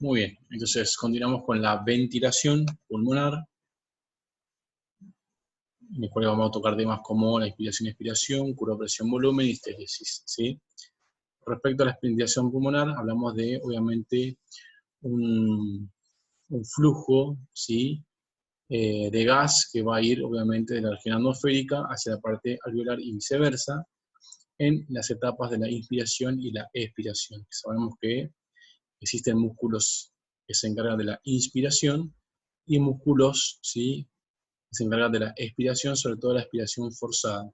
Muy bien, entonces continuamos con la ventilación pulmonar, en el cual vamos a tocar temas como la inspiración y expiración, curva, presión, volumen y estéresis, ¿sí? Respecto a la ventilación pulmonar, hablamos de, obviamente, un flujo, ¿sí? De gas que va a ir, obviamente, de la región atmosférica hacia la parte alveolar y viceversa, en las etapas de la inspiración y la expiración. Sabemos que existen músculos que se encargan de la inspiración y músculos, ¿sí?, que se encargan de la expiración, sobre todo la expiración forzada,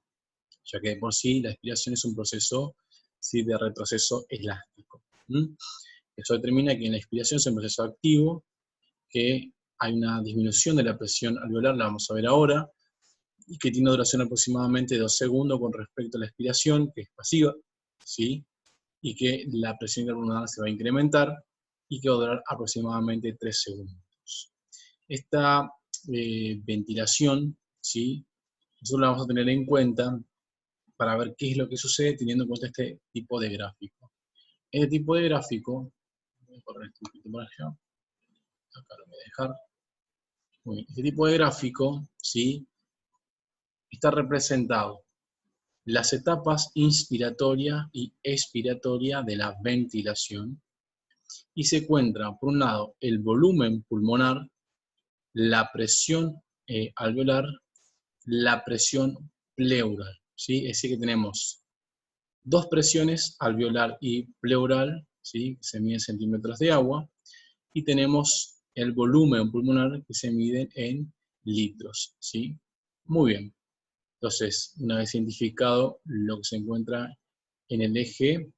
ya que de por sí la expiración es un proceso, ¿sí?, de retroceso elástico. Eso determina que en la expiración es un proceso activo, que hay una disminución de la presión alveolar, la vamos a ver ahora, y que tiene duración aproximadamente de 2 segundos con respecto a la expiración, que es pasiva, ¿sí?, y que la presión interpulmonar se va a incrementar y que va a durar aproximadamente 3 segundos. Esta ventilación, ¿sí?, nosotros la vamos a tener en cuenta para ver qué es lo que sucede teniendo en cuenta este tipo de gráfico. Este tipo de gráfico, voy a correr este poquito por allá, acá lo voy a dejar. Muy bien. Este tipo de gráfico, ¿sí?, está representado las etapas inspiratoria y expiratoria de la ventilación, y se encuentra, por un lado, el volumen pulmonar, la presión alveolar, la presión pleural, ¿sí? Es decir, que tenemos dos presiones, alveolar y pleural, ¿sí?, que se mide en centímetros de agua, y tenemos el volumen pulmonar, que se mide en litros, ¿sí? Muy bien. Entonces, una vez identificado lo que se encuentra en el eje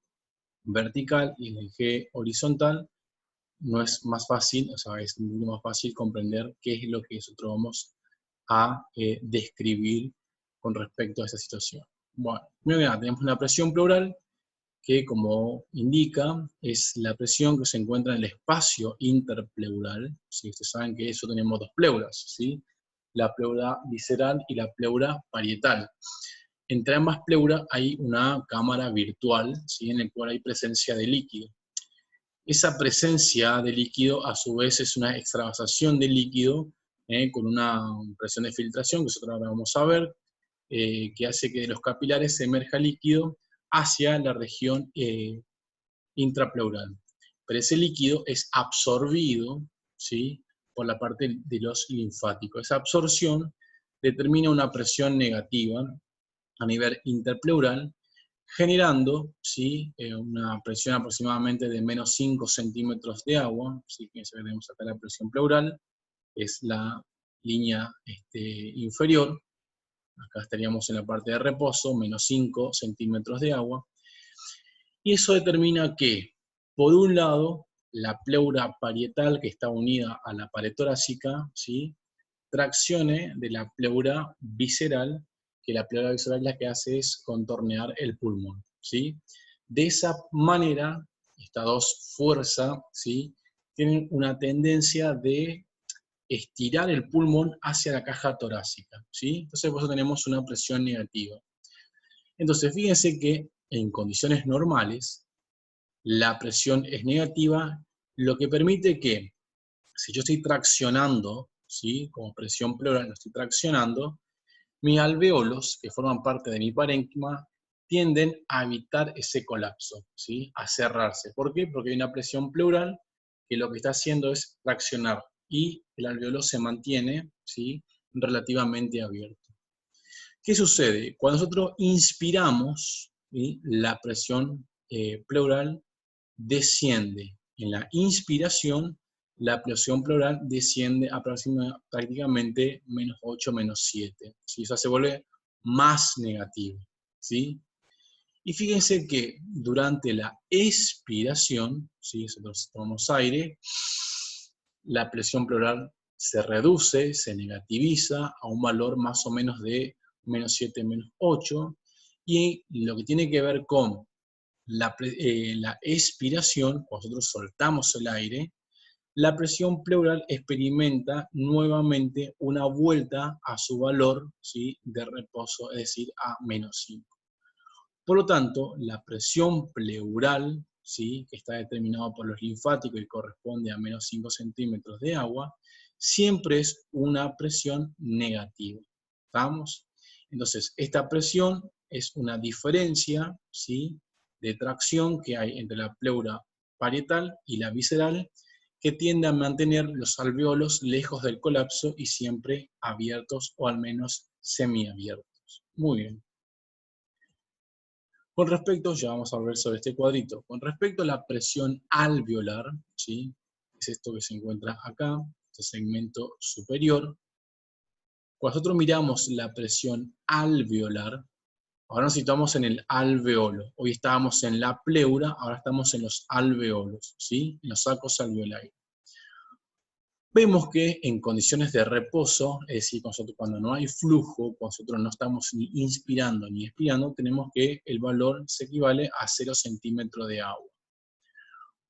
vertical y en el eje horizontal, no es más fácil, o sea, es mucho más fácil comprender qué es lo que nosotros vamos a describir con respecto a esta situación. Bueno, muy bien, tenemos una presión pleural que, como indica, es la presión que se encuentra en el espacio interpleural. ¿Sí? Ustedes saben que eso tenemos dos pleuras, ¿sí?, la pleura visceral y la pleura parietal. Entre ambas pleuras hay una cámara virtual, ¿sí?, en la cual hay presencia de líquido. Esa presencia de líquido, a su vez, es una extravasación de líquido con una presión de filtración, que nosotros ahora vamos a ver, que hace que de los capilares se emerja líquido hacia la región intrapleural. Pero ese líquido es absorbido, ¿sí?, por la parte de los linfáticos. Esa absorción determina una presión negativa a nivel interpleural, generando, ¿sí?, una presión aproximadamente de menos 5 centímetros de agua. ¿Sí?, que tenemos acá la presión pleural, es la línea inferior. Acá estaríamos en la parte de reposo, menos 5 centímetros de agua. Y eso determina que, por un lado, la pleura parietal, que está unida a la pared torácica, ¿sí?, traccione de la pleura visceral, que la pleura visceral la que hace es contornear el pulmón, ¿sí? De esa manera, estas dos fuerzas, ¿sí?, tienen una tendencia de estirar el pulmón hacia la caja torácica, ¿sí? Entonces, por eso tenemos una presión negativa. Entonces, fíjense que en condiciones normales, la presión es negativa, lo que permite que, si yo estoy traccionando, ¿sí?, como presión pleural, no estoy traccionando, mis alvéolos, que forman parte de mi parénquima, tienden a evitar ese colapso, ¿sí?, a cerrarse. ¿Por qué? Porque hay una presión pleural que lo que está haciendo es traccionar, y el alvéolo se mantiene, ¿sí?, relativamente abierto. ¿Qué sucede? Cuando nosotros inspiramos, ¿sí?, la presión pleural desciende. En la inspiración, la presión pleural desciende aproximadamente prácticamente menos 8, menos 7. ¿Sí? O sea, se vuelve más negativo, ¿sí? Y fíjense que durante la expiración, ¿sí?, nosotros tomamos aire, la presión pleural se reduce, se negativiza a un valor más o menos de menos 7, menos 8, y lo que tiene que ver con la expiración, cuando nosotros soltamos el aire, la presión pleural experimenta nuevamente una vuelta a su valor, ¿sí?, de reposo, es decir, a menos 5. Por lo tanto, la presión pleural, ¿sí?, que está determinado por los linfáticos y corresponde a menos 5 centímetros de agua, siempre es una presión negativa. ¿Estamos? Entonces, esta presión es una diferencia, ¿sí?, de tracción que hay entre la pleura parietal y la visceral, que tiende a mantener los alveolos lejos del colapso y siempre abiertos o al menos semiabiertos. Muy bien. Con respecto, ya vamos a ver sobre este cuadrito, con respecto a la presión alveolar, ¿sí?, es esto que se encuentra acá, este segmento superior. Cuando nosotros miramos la presión alveolar, ahora nos situamos en el alveolo. Hoy estábamos en la pleura, ahora estamos en los alveolos, ¿sí?, en los sacos alveolari. Vemos que en condiciones de reposo, es decir, cuando no hay flujo, cuando nosotros no estamos ni inspirando ni expirando, tenemos que el valor se equivale a 0 centímetros de agua.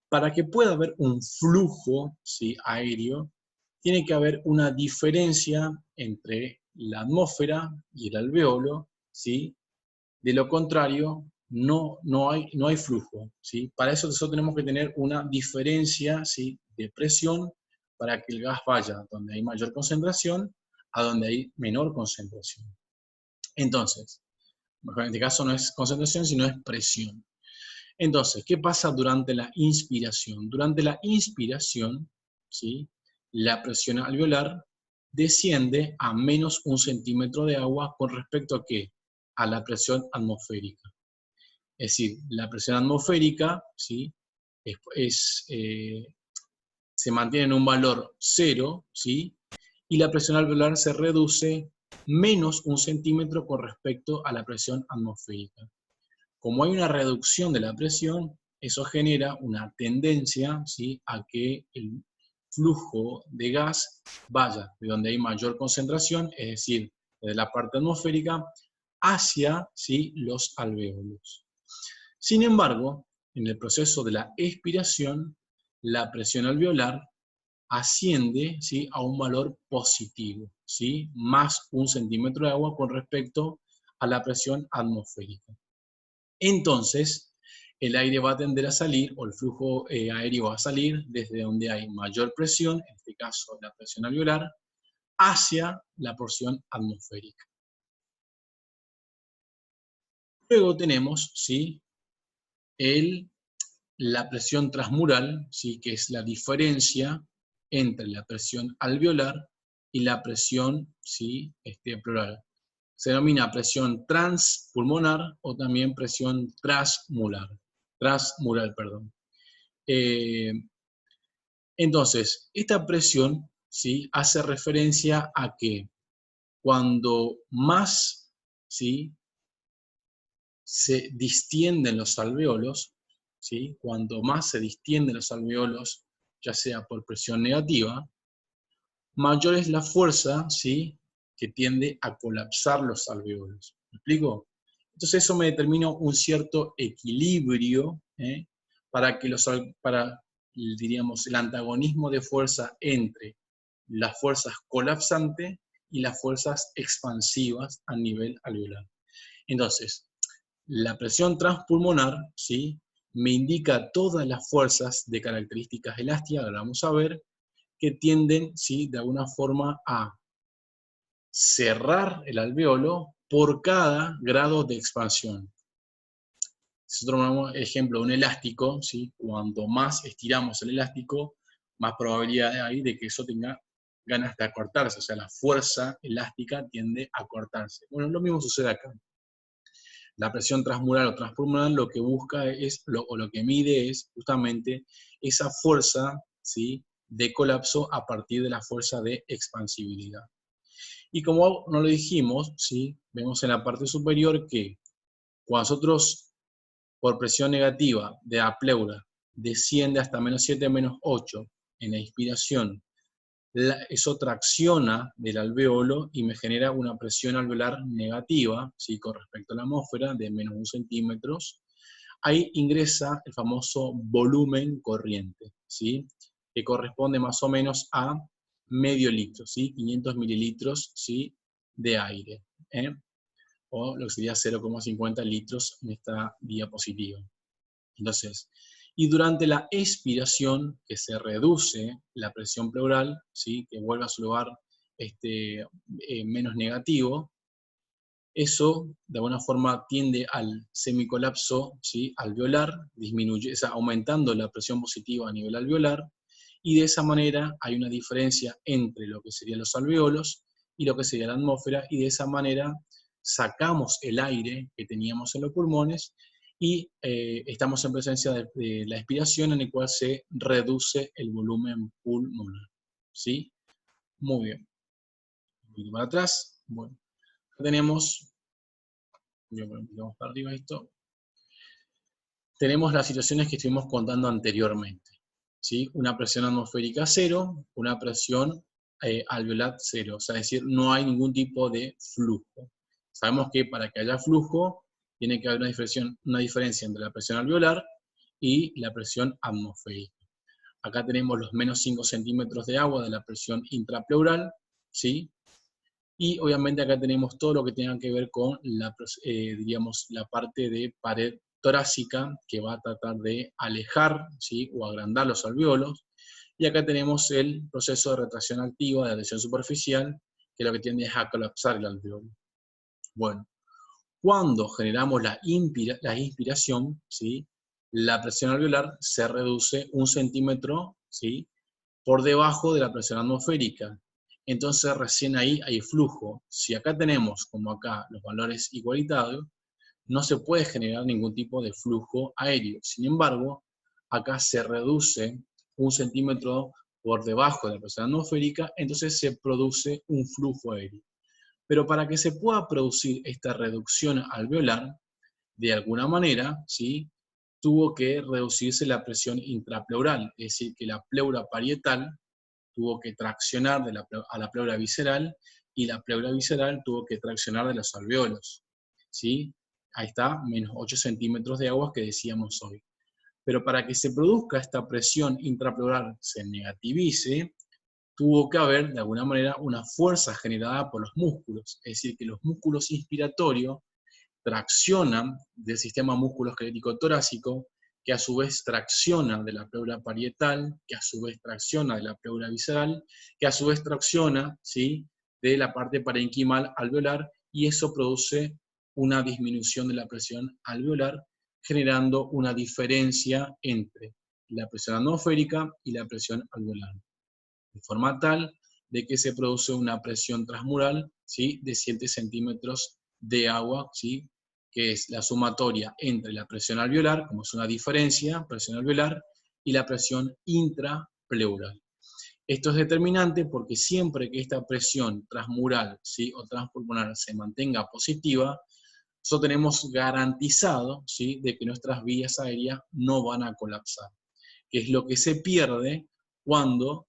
Para que pueda haber un flujo, ¿sí?, aéreo, tiene que haber una diferencia entre la atmósfera y el alveolo, ¿sí? De lo contrario, no hay flujo, ¿sí? Para eso nosotros tenemos que tener una diferencia, ¿sí?, de presión para que el gas vaya donde hay mayor concentración a donde hay menor concentración. Entonces, en este caso no es concentración, sino es presión. Entonces, ¿qué pasa durante la inspiración? Durante la inspiración, ¿sí?, la presión alveolar desciende a menos 1 centímetro de agua con respecto a ¿qué? A la presión atmosférica. Es decir, la presión atmosférica, ¿sí?, se mantiene en un valor 0, ¿sí?, y la presión alveolar se reduce menos 1 centímetro con respecto a la presión atmosférica. Como hay una reducción de la presión, eso genera una tendencia, ¿sí?, a que el flujo de gas vaya de donde hay mayor concentración, es decir, de la parte atmosférica, hacia, ¿sí?, los alveolos. Sin embargo, en el proceso de la expiración, la presión alveolar asciende, ¿sí?, a un valor positivo, ¿sí?, más 1 centímetro de agua con respecto a la presión atmosférica. Entonces, el aire va a tender a salir, o el flujo aéreo va a salir desde donde hay mayor presión, en este caso la presión alveolar, hacia la porción atmosférica. Luego tenemos, ¿sí?, la presión transmural, ¿sí?, que es la diferencia entre la presión alveolar y la presión, ¿sí?, pleural. Se denomina presión transpulmonar o también presión transmural. Entonces, esta presión, ¿sí?, hace referencia a que cuando más, ¿sí?, se distienden los alveolos, ¿sí?, cuando más se distienden los alveolos, ya sea por presión negativa, mayor es la fuerza, ¿sí?, que tiende a colapsar los alveolos. ¿Me explico? Entonces eso me determina un cierto equilibrio, para, diríamos, el antagonismo de fuerza entre las fuerzas colapsantes y las fuerzas expansivas a nivel alveolar. Entonces, la presión transpulmonar, ¿sí?, me indica todas las fuerzas de características elásticas, ahora vamos a ver, que tienden, ¿sí?, de alguna forma a cerrar el alveolo por cada grado de expansión. Si nosotros tomamos el ejemplo de un elástico, ¿sí?, cuanto más estiramos el elástico, más probabilidad hay de que eso tenga ganas de acortarse, o sea, la fuerza elástica tiende a cortarse. Bueno, lo mismo sucede acá. La presión transmural o transpulmonar lo que busca es, o lo que mide es justamente esa fuerza, ¿sí?, de colapso a partir de la fuerza de expansibilidad. Y como no lo dijimos, ¿sí?, vemos en la parte superior que cuando nosotros, por presión negativa de la pleura, desciende hasta menos 7, menos 8 en la inspiración, eso tracciona del alveolo y me genera una presión alveolar negativa, ¿sí?, con respecto a la atmósfera, de menos 1 centímetros. Ahí ingresa el famoso volumen corriente, ¿sí?, que corresponde más o menos a medio litro, ¿sí?, 500 mililitros, ¿sí?, de aire, o lo que sería 0,50 litros en esta diapositiva. Entonces, Y durante la expiración, que se reduce la presión pleural, ¿sí? Que vuelve a su lugar menos negativo, eso de alguna forma tiende al semicolapso, ¿sí? Alveolar, aumentando la presión positiva a nivel alveolar, y de esa manera hay una diferencia entre lo que serían los alveolos y lo que sería la atmósfera, y de esa manera sacamos el aire que teníamos en los pulmones y estamos en presencia de la expiración, en el cual se reduce el volumen pulmonar. ¿Sí? Muy bien. Un poquito para atrás. Bueno, acá tenemos, vamos para arriba esto. Tenemos las situaciones que estuvimos contando anteriormente. ¿Sí? Una presión atmosférica 0, una presión alveolar 0, o sea, es decir, no hay ningún tipo de flujo. Sabemos que para que haya flujo, tiene que haber una diferencia entre la presión alveolar y la presión atmosférica. Acá tenemos los menos 5 centímetros de agua de la presión intrapleural, ¿sí? Y obviamente acá tenemos todo lo que tenga que ver con diríamos, la parte de pared torácica, que va a tratar de alejar, ¿sí? O agrandar los alveolos. Y acá tenemos el proceso de retracción activa de adhesión superficial, que lo que tiende es a colapsar el alveolo. Bueno, cuando generamos la inspiración, ¿sí? La presión alveolar se reduce 1 centímetro, ¿sí? Por debajo de la presión atmosférica. Entonces recién ahí hay flujo. Si acá tenemos, como acá, los valores igualitarios, no se puede generar ningún tipo de flujo aéreo. Sin embargo, acá se reduce 1 centímetro por debajo de la presión atmosférica, entonces se produce un flujo aéreo. Pero para que se pueda producir esta reducción alveolar, de alguna manera, ¿sí? Tuvo que reducirse la presión intrapleural, es decir, que la pleura parietal tuvo que traccionar a la pleura visceral, y la pleura visceral tuvo que traccionar de los alveolos. ¿Sí? Ahí está, menos 8 centímetros de agua que decíamos hoy. Pero para que se produzca esta presión intrapleural se negativice, tuvo que haber, de alguna manera, una fuerza generada por los músculos. Es decir, que los músculos inspiratorios traccionan del sistema musculoesquelético torácico, que a su vez tracciona de la pleura parietal, que a su vez tracciona de la pleura visceral, que a su vez tracciona, ¿sí? De la parte parenquimal alveolar, y eso produce una disminución de la presión alveolar, generando una diferencia entre la presión atmosférica y la presión alveolar, de forma tal de que se produce una presión transmural, ¿sí? De 7 centímetros de agua, ¿sí? Que es la sumatoria entre la presión alveolar, como es una diferencia, presión alveolar, y la presión intrapleural. Esto es determinante porque siempre que esta presión transmural, ¿sí? O transpulmonar se mantenga positiva, nosotros tenemos garantizado, ¿sí? De que nuestras vías aéreas no van a colapsar, que es lo que se pierde cuando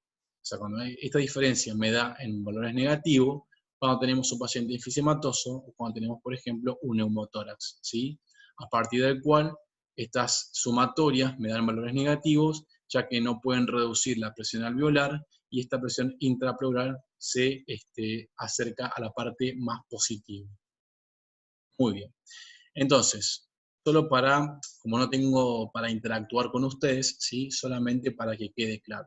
esta diferencia me da en valores negativos, cuando tenemos un paciente enfisematoso o cuando tenemos, por ejemplo, un neumotórax, ¿sí? A partir del cual estas sumatorias me dan valores negativos, ya que no pueden reducir la presión alveolar, y esta presión intrapleural se acerca a la parte más positiva. Muy bien. Entonces, solo como no tengo para interactuar con ustedes, ¿sí? Solamente para que quede claro.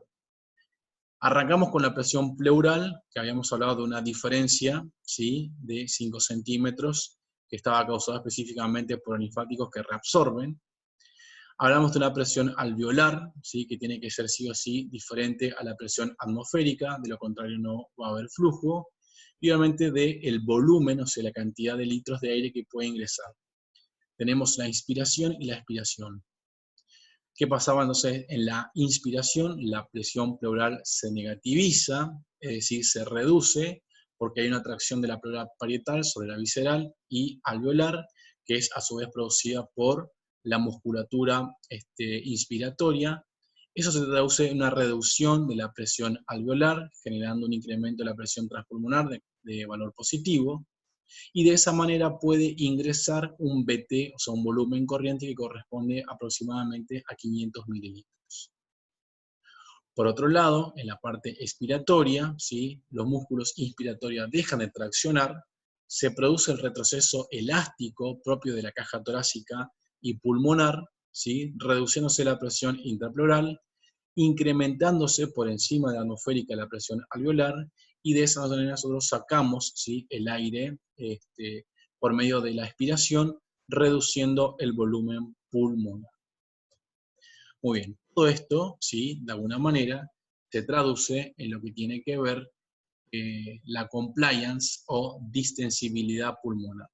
Arrancamos con la presión pleural, que habíamos hablado de una diferencia, ¿sí? De 5 centímetros, que estaba causada específicamente por linfáticos que reabsorben. Hablamos de una presión alveolar, ¿sí? Que tiene que ser sí o sí diferente a la presión atmosférica, de lo contrario no va a haber flujo. Y obviamente del volumen, o sea, la cantidad de litros de aire que puede ingresar. Tenemos la inspiración y la expiración. ¿Qué pasaba entonces en la inspiración? La presión pleural se negativiza, es decir, se reduce, porque hay una tracción de la pleura parietal sobre la visceral y alveolar, que es a su vez producida por la musculatura inspiratoria. Eso se traduce en una reducción de la presión alveolar, generando un incremento de la presión transpulmonar de valor positivo, y de esa manera puede ingresar un BT, o sea, un volumen corriente que corresponde aproximadamente a 500 mililitros. Por otro lado, en la parte expiratoria, ¿sí? Los músculos inspiratorios dejan de traccionar, se produce el retroceso elástico propio de la caja torácica y pulmonar, ¿sí? Reduciéndose la presión intrapleural, incrementándose por encima de la atmosférica la presión alveolar, y de esa manera nosotros sacamos, ¿sí?, el aire por medio de la expiración, reduciendo el volumen pulmonar. Muy bien, todo esto, ¿sí?, de alguna manera se traduce en lo que tiene que ver la compliance o distensibilidad pulmonar.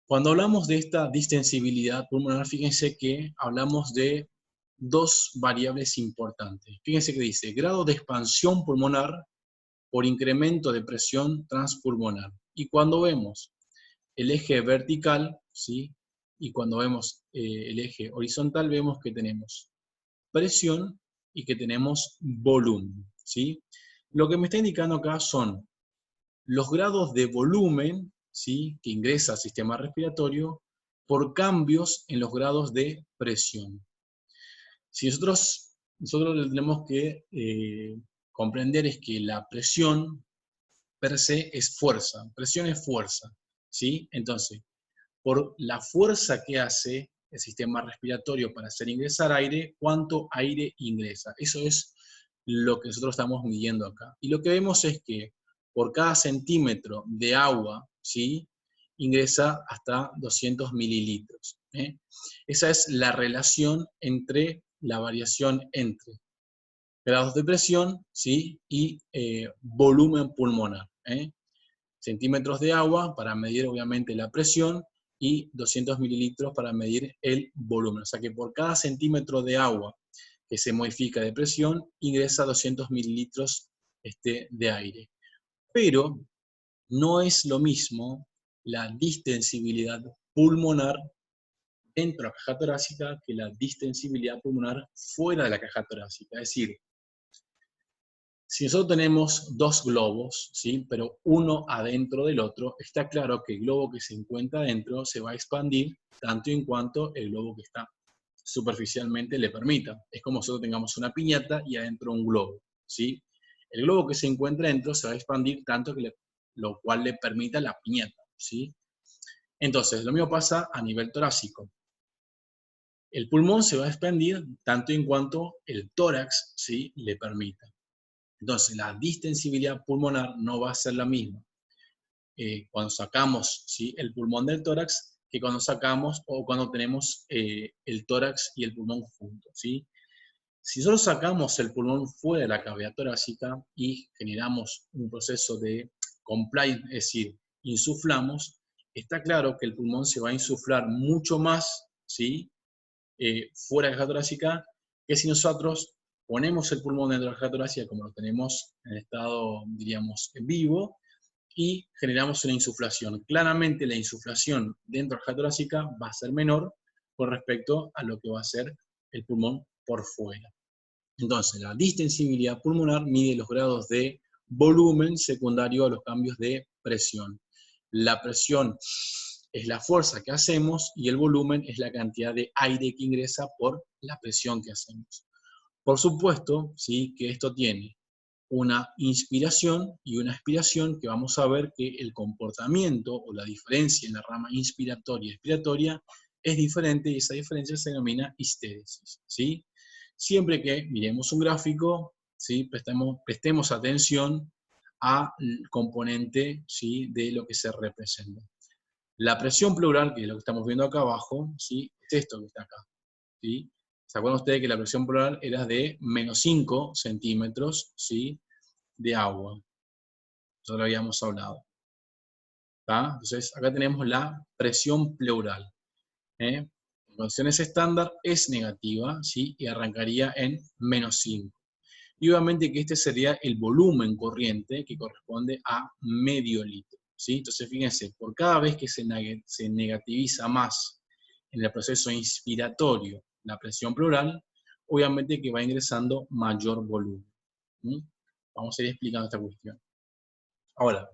Cuando hablamos de esta distensibilidad pulmonar, fíjense que hablamos de dos variables importantes. Fíjense que dice grado de expansión pulmonar por incremento de presión transpulmonar. Y cuando vemos el eje vertical, ¿sí?, y cuando vemos el eje horizontal, vemos que tenemos presión y que tenemos volumen, ¿sí? Lo que me está indicando acá son los grados de volumen, ¿sí?, que ingresa al sistema respiratorio por cambios en los grados de presión. Si nosotros lo que tenemos que comprender es que la presión per se es fuerza, presión es fuerza, ¿sí? Entonces, por la fuerza que hace el sistema respiratorio para hacer ingresar aire, ¿cuánto aire ingresa? Eso es lo que nosotros estamos midiendo acá. Y lo que vemos es que por cada centímetro de agua, ¿sí?, ingresa hasta 200 mililitros. Esa es la relación entre la variación entre grados de presión, ¿sí?, y volumen pulmonar. Centímetros de agua para medir obviamente la presión y 200 mililitros para medir el volumen. O sea que por cada centímetro de agua que se modifica de presión, ingresa 200 mililitros de aire. Pero no es lo mismo la distensibilidad pulmonar dentro de la caja torácica que la distensibilidad pulmonar fuera de la caja torácica. Es decir, si nosotros tenemos dos globos, ¿sí?, pero uno adentro del otro, está claro que el globo que se encuentra adentro se va a expandir tanto en cuanto el globo que está superficialmente le permita. Es como si nosotros tengamos una piñata y adentro un globo, ¿sí? El globo que se encuentra adentro se va a expandir tanto que lo cual le permita la piñata, ¿sí? Entonces, lo mismo pasa a nivel torácico. El pulmón se va a expandir tanto en cuanto el tórax, ¿sí?, le permita. Entonces, la distensibilidad pulmonar no va a ser la misma cuando sacamos, ¿sí?, el pulmón del tórax que cuando sacamos o cuando tenemos el tórax y el pulmón juntos, ¿sí? Si nosotros sacamos el pulmón fuera de la cavidad torácica y generamos un proceso de compliance, es decir, insuflamos, está claro que el pulmón se va a insuflar mucho más, ¿sí?, fuera de la caja torácica, que si nosotros ponemos el pulmón dentro de la caja torácica como lo tenemos en estado, diríamos, en vivo, y generamos una insuflación. Claramente la insuflación dentro de la caja torácica va a ser menor con respecto a lo que va a ser el pulmón por fuera. Entonces, la distensibilidad pulmonar mide los grados de volumen secundario a los cambios de presión. La presión es la fuerza que hacemos y el volumen es la cantidad de aire que ingresa por la presión que hacemos. Por supuesto, ¿sí?, que esto tiene una inspiración y una expiración, que vamos a ver que el comportamiento o la diferencia en la rama inspiratoria y expiratoria es diferente, y esa diferencia se denomina histéresis, ¿sí? Siempre que miremos un gráfico, ¿sí?, prestemos atención al componente, ¿sí?, de lo que se representa. La presión pleural, que es lo que estamos viendo acá abajo, ¿sí?, es esto que está acá, ¿sí? ¿Se acuerdan ustedes que la presión pleural era de menos 5 centímetros, ¿sí?, de agua? Eso lo habíamos hablado. ¿Tá? Entonces, acá tenemos la presión pleural. En condiciones estándar es negativa, ¿sí?, y arrancaría en menos 5. Y obviamente que este sería el volumen corriente, que corresponde a medio litro, ¿sí? Entonces, fíjense, por cada vez que se negativiza más en el proceso inspiratorio la presión pleural, obviamente que va ingresando mayor volumen. Vamos a ir explicando esta cuestión. Ahora,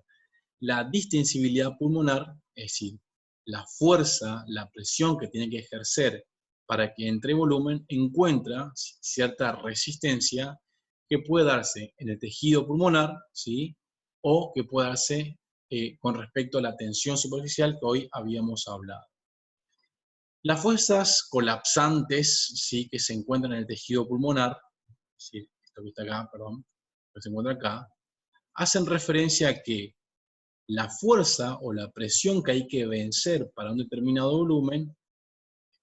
la distensibilidad pulmonar, es decir, la fuerza, la presión que tiene que ejercer para que entre volumen, encuentra cierta resistencia que puede darse en el tejido pulmonar, ¿sí?, o que puede darse con respecto a la tensión superficial que hoy habíamos hablado. Las fuerzas colapsantes, ¿sí?, que se encuentran en el tejido pulmonar, ¿sí?, esto que está acá, perdón, que se encuentra acá, hacen referencia a que la fuerza o la presión que hay que vencer para un determinado volumen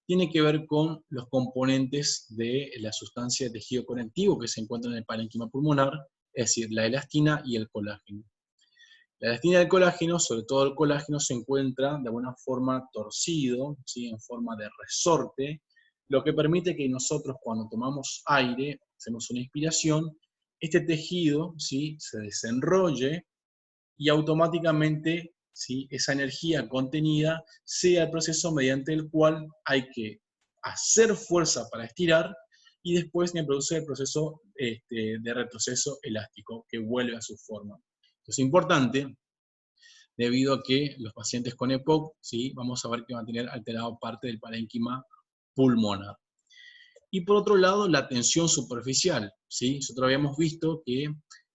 tiene que ver con los componentes de la sustancia de tejido conectivo que se encuentran en el parénquima pulmonar, es decir, la elastina y el colágeno. La elastina y el colágeno, sobre todo el colágeno, se encuentra de alguna forma torcido, ¿sí?, en forma de resorte, lo que permite que nosotros cuando tomamos aire, hacemos una inspiración, este tejido, ¿sí?, se desenrolle y automáticamente, ¿sí?, esa energía contenida sea el proceso mediante el cual hay que hacer fuerza para estirar y después me produce el proceso de retroceso elástico que vuelve a su forma. Esto es importante debido a que los pacientes con EPOC, ¿sí?, vamos a ver que van a tener alterado parte del parénquima pulmonar. Y por otro lado, la tensión superficial, ¿sí? Nosotros habíamos visto que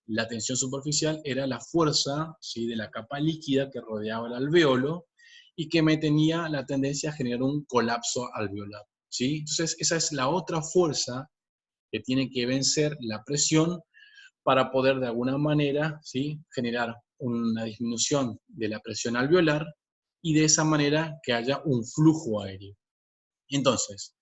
la tensión superficial era la fuerza, ¿sí?, de la capa líquida que rodeaba el alveolo y que me tenía la tendencia a generar un colapso alveolar, ¿sí? Entonces, esa es la otra fuerza que tiene que vencer la presión para poder de alguna manera, ¿sí?, generar una disminución de la presión alveolar y de esa manera que haya un flujo aéreo. Entonces,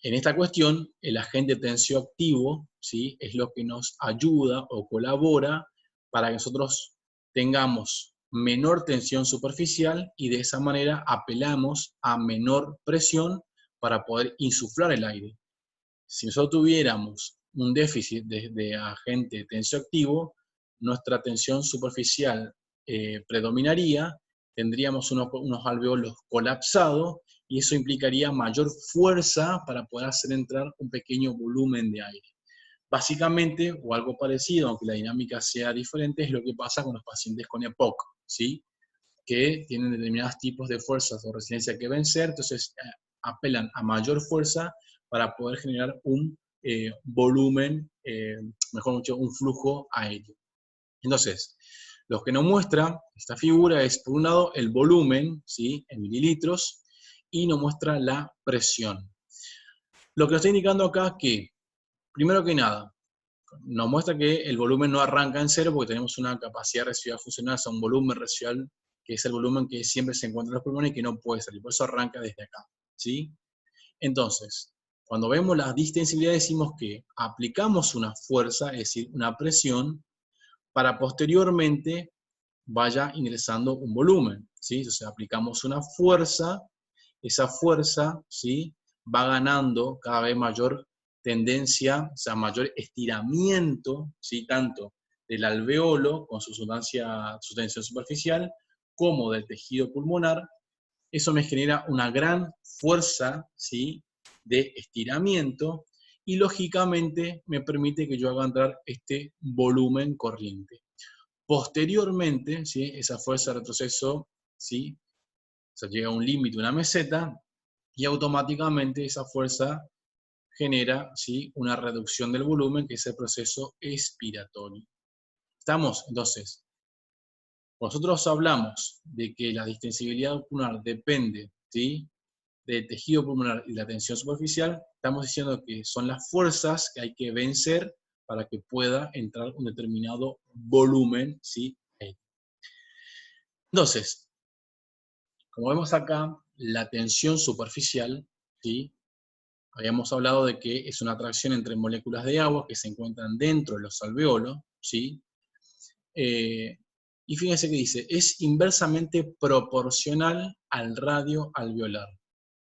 en esta cuestión, el agente tensioactivo, ¿sí?, es lo que nos ayuda o colabora para que nosotros tengamos menor tensión superficial y de esa manera apelamos a menor presión para poder insuflar el aire. Si nosotros tuviéramos un déficit de agente tensioactivo, nuestra tensión superficial predominaría, tendríamos unos alveolos colapsados y eso implicaría mayor fuerza para poder hacer entrar un pequeño volumen de aire. Básicamente, o algo parecido, aunque la dinámica sea diferente, es lo que pasa con los pacientes con EPOC, ¿sí?, que tienen determinados tipos de fuerzas o resistencia que vencer, entonces apelan a mayor fuerza para poder generar un volumen, mejor dicho, un flujo aéreo. Entonces, lo que nos muestra esta figura es, por un lado, el volumen, ¿sí?, en mililitros, y nos muestra la presión. Lo que nos está indicando acá es que, primero que nada, nos muestra que el volumen no arranca en cero porque tenemos una capacidad residual funcional, o sea, un volumen residual que es el volumen que siempre se encuentra en los pulmones y que no puede salir, por eso arranca desde acá, ¿sí? Entonces, cuando vemos la distensibilidad decimos que aplicamos una fuerza, es decir, una presión, para posteriormente vaya ingresando un volumen, ¿sí? Entonces aplicamos una fuerza, esa fuerza, ¿sí?, va ganando cada vez mayor tendencia, o sea, mayor estiramiento, ¿sí?, tanto del alveolo con su tensión superficial, como del tejido pulmonar. Eso me genera una gran fuerza, ¿sí?, de estiramiento y lógicamente me permite que yo haga entrar este volumen corriente. Posteriormente, ¿sí?, esa fuerza de retroceso, ¿sí?, o sea, llega a un límite, una meseta, y automáticamente esa fuerza genera, ¿sí?, una reducción del volumen, que es el proceso expiratorio. ¿Estamos? Entonces, nosotros hablamos de que la distensibilidad pulmonar depende, ¿sí?, del tejido pulmonar y la tensión superficial, estamos diciendo que son las fuerzas que hay que vencer para que pueda entrar un determinado volumen, ¿sí? Entonces, como vemos acá, la tensión superficial, ¿sí?, habíamos hablado de que es una atracción entre moléculas de agua que se encuentran dentro de los alveolos, ¿sí? Y fíjense que dice, es inversamente proporcional al radio alveolar,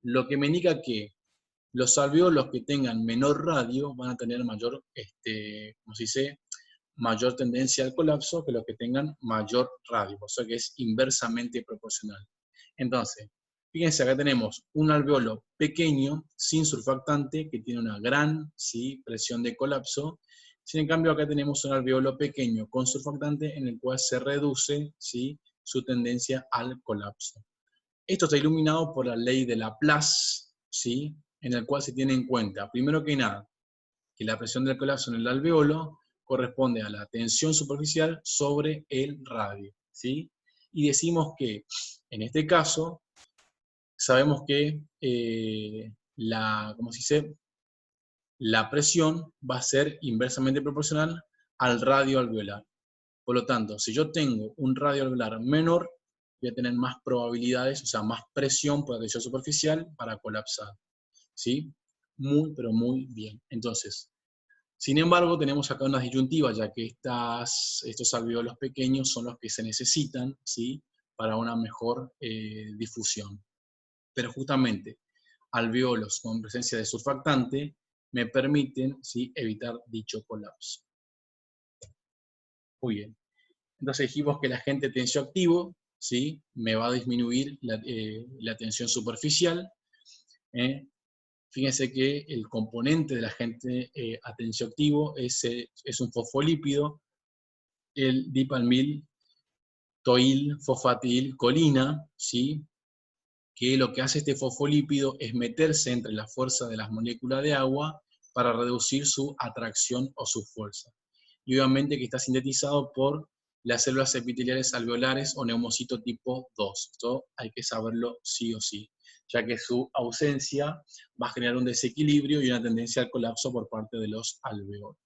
lo que me indica que los alveolos que tengan menor radio van a tener mayor, ¿cómo se dice?, mayor tendencia al colapso que los que tengan mayor radio, o sea que es inversamente proporcional. Entonces, fíjense, acá tenemos un alveolo pequeño, sin surfactante, que tiene una gran, ¿sí?, presión de colapso. Sin en cambio, acá tenemos un alveolo pequeño con surfactante en el cual se reduce, ¿sí?, su tendencia al colapso. Esto está iluminado por la ley de Laplace, ¿sí?, en el cual se tiene en cuenta, primero que nada, que la presión del colapso en el alveolo corresponde a la tensión superficial sobre el radio, ¿sí? Y decimos que, en este caso, sabemos que ¿cómo se dice? La presión va a ser inversamente proporcional al radio alveolar. Por lo tanto, si yo tengo un radio alveolar menor, voy a tener más probabilidades, o sea, más presión por la tensión superficial para colapsar. ¿Sí? Muy, pero muy bien. Entonces, sin embargo, tenemos acá unas disyuntivas, ya que estos alveolos pequeños son los que se necesitan, ¿sí? Para una mejor difusión. Pero justamente, alveolos con presencia de surfactante me permiten, ¿sí?, evitar dicho colapso. Muy bien. Entonces dijimos que el agente tensioactivo, ¿sí?, me va a disminuir la tensión superficial. Fíjense que el componente del agente atensioactivo es un fosfolípido, el dipalmil toil fosfatilcolina, ¿sí?, que lo que hace este fosfolípido es meterse entre la fuerza de las moléculas de agua para reducir su atracción o su fuerza. Y obviamente que está sintetizado por las células epiteliales alveolares o neumocito tipo 2. Esto hay que saberlo sí o sí, ya que su ausencia va a generar un desequilibrio y una tendencia al colapso por parte de los alveolos.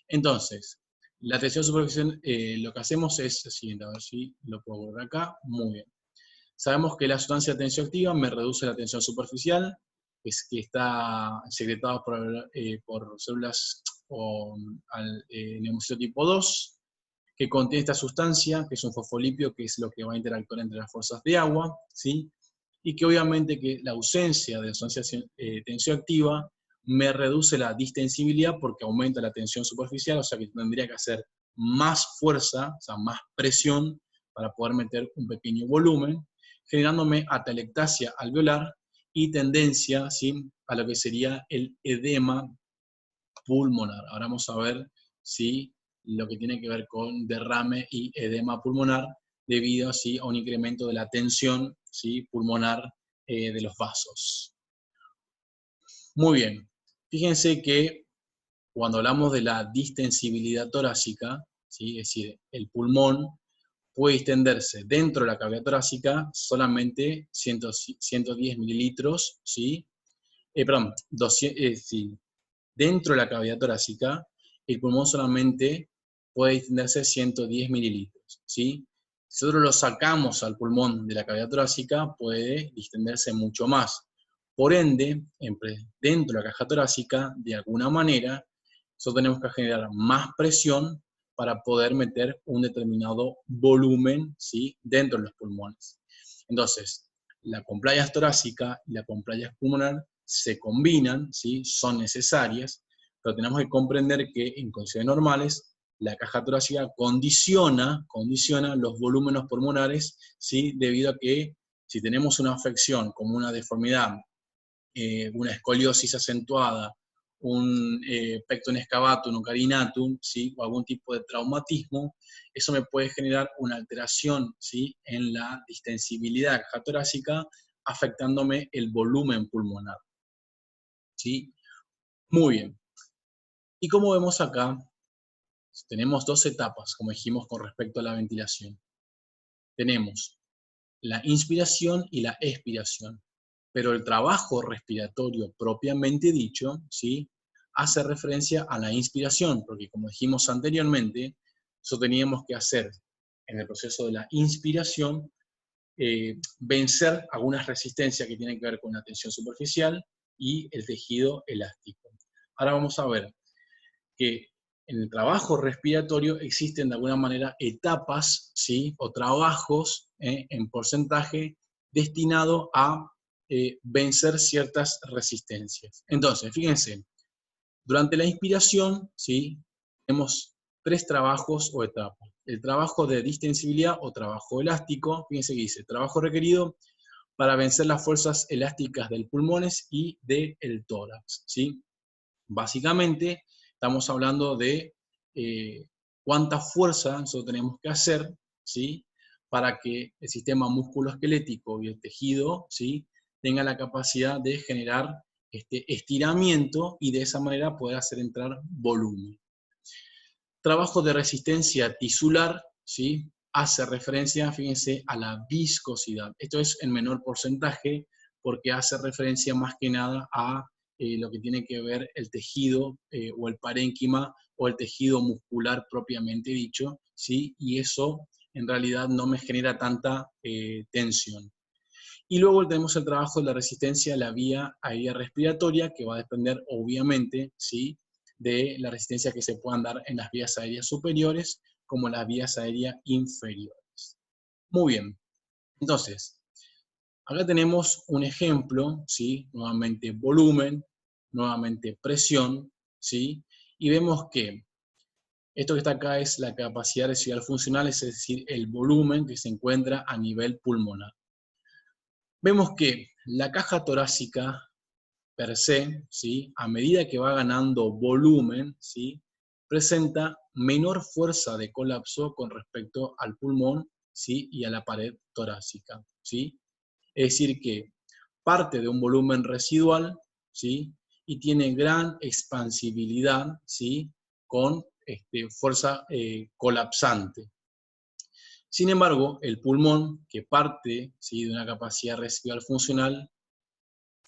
Entonces, la tensión superficial, lo que hacemos es el siguiente, a ver si lo puedo ver acá, muy bien. Sabemos que la sustancia tensioactiva me reduce la tensión superficial, que está secretada por células o neumocito tipo 2, que contiene esta sustancia, que es un fosfolípido, que es lo que va a interactuar entre las fuerzas de agua, ¿sí? Y que obviamente que la ausencia de la sustancia tensioactiva me reduce la distensibilidad porque aumenta la tensión superficial, o sea que tendría que hacer más fuerza, o sea, más presión para poder meter un pequeño volumen, generándome atelectasia alveolar y tendencia, ¿sí?, a lo que sería el edema pulmonar. Ahora vamos a ver si lo que tiene que ver con derrame y edema pulmonar debido ¿sí?, a un incremento de la tensión ¿sí?, pulmonar de los vasos. Muy bien, fíjense que cuando hablamos de la distensibilidad torácica, ¿sí?, es decir, el pulmón puede distenderse dentro de la cavidad torácica solamente 110 mililitros, ¿sí? Perdón, 200, sí. Dentro de la cavidad torácica, el pulmón solamente puede distenderse 110 mililitros, ¿sí? Si nosotros lo sacamos al pulmón de la cavidad torácica, puede distenderse mucho más. Por ende, dentro de la caja torácica, de alguna manera, nosotros tenemos que generar más presión para poder meter un determinado volumen, ¿sí?, dentro de los pulmones. Entonces, la compliance torácica y la compliance pulmonar se combinan, ¿sí?, son necesarias, pero tenemos que comprender que en condiciones normales la caja torácica condiciona los volúmenes pulmonares, ¿sí?, debido a que si tenemos una afección como una deformidad, una escoliosis acentuada, un pecten excavatum o carinatum, ¿sí?, o algún tipo de traumatismo, eso me puede generar una alteración, ¿sí?, en la distensibilidad de la caja torácica, afectándome el volumen pulmonar. ¿Sí? Muy bien. Y como vemos acá, tenemos dos etapas, como dijimos, con respecto a la ventilación. Tenemos la inspiración y la expiración. Pero el trabajo respiratorio propiamente dicho, ¿sí?, hace referencia a la inspiración, porque como dijimos anteriormente, eso teníamos que hacer en el proceso de la inspiración, vencer algunas resistencias que tienen que ver con la tensión superficial y el tejido elástico. Ahora vamos a ver que en el trabajo respiratorio existen de alguna manera etapas, ¿sí?, o trabajos en porcentaje destinado a vencer ciertas resistencias. Entonces, fíjense, durante la inspiración, ¿sí?, tenemos tres trabajos o etapas. El trabajo de distensibilidad o trabajo elástico, fíjense que dice, trabajo requerido para vencer las fuerzas elásticas del pulmones y del tórax, ¿sí? Básicamente, estamos hablando de cuánta fuerza nosotros tenemos que hacer, ¿sí?, para que el sistema musculoesquelético y el tejido, ¿sí?, tenga la capacidad de generar este estiramiento y de esa manera poder hacer entrar volumen. Trabajo de resistencia tisular, ¿sí?, hace referencia, fíjense, a la viscosidad. Esto es en menor porcentaje porque hace referencia más que nada a lo que tiene que ver el tejido o el parénquima o el tejido muscular propiamente dicho, ¿sí? Y eso en realidad no me genera tanta tensión. Y luego tenemos el trabajo de la resistencia a la vía aérea respiratoria, que va a depender obviamente, ¿sí?, de la resistencia que se puedan dar en las vías aéreas superiores como las vías aéreas inferiores. Muy bien, entonces, acá tenemos un ejemplo, ¿sí? Nuevamente volumen, nuevamente presión, ¿sí? Y vemos que esto que está acá es la capacidad residual funcional, es decir, el volumen que se encuentra a nivel pulmonar. Vemos que la caja torácica per se, ¿sí?, a medida que va ganando volumen, ¿sí?, presenta menor fuerza de colapso con respecto al pulmón, ¿sí?, y a la pared torácica, ¿sí? Es decir que parte de un volumen residual, ¿sí?, y tiene gran expansibilidad, ¿sí?, con fuerza colapsante. Sin embargo, el pulmón, que parte, ¿sí?, de una capacidad residual funcional,